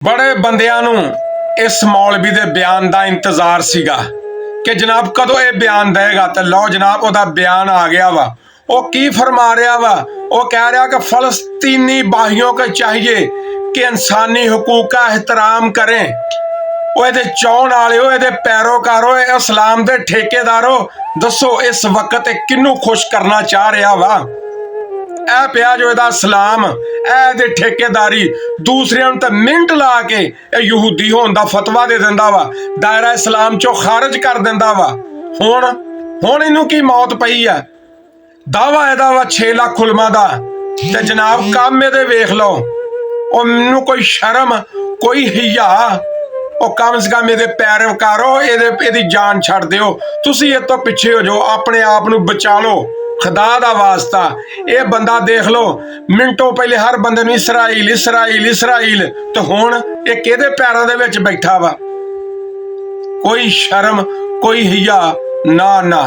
बड़े बंदियां नूं इस मौलवी दे बयान का इंतजार सीगा कि जनाब कदों ये बयान देगा। तो लो जनाब ओदा बयान आ गया वा। वो की फरमा रहा वा, वो कह रहा कि फलस्तीनी बाहियों को चाहिए कि इंसानी हकूक का एहतराम करें। वो ये चाहने वाले ये पैरोकारो इस्लाम के ठेकेदारो, दसो इस वक्त किनू खुश करना चाह रहा वा। ए पिया जो इहदा सलाम ए ठेकेदारी दूसरियां तो मिंट ला के यहूदी होने का फतवा दे दिंदा वा, दायरा इस्लाम चो खारिज कर दिंदा वा। हुण हुण इनू की मौत पई है। दावा इहदा वा 6 लाख उलमा दा, ते जनाब काम इहदे वेख लो। ओ मैनू कोई शर्म कोई हिया, ओ कम से कम इहदे पैरवकारो इहदी जान छड़ दिओ। तुसीं इह तों पिछे हो जाओ, अपने आप नू बचा लो, खुदा दा वास्ता। ये बंदा देख लो, मिनटों पहले हर बंदे नूं इसराइल इसराइल इसराइल, तो हुण ये किहदे पैरां दे विच बैठा वा। कोई शर्म कोई हिया ना ना।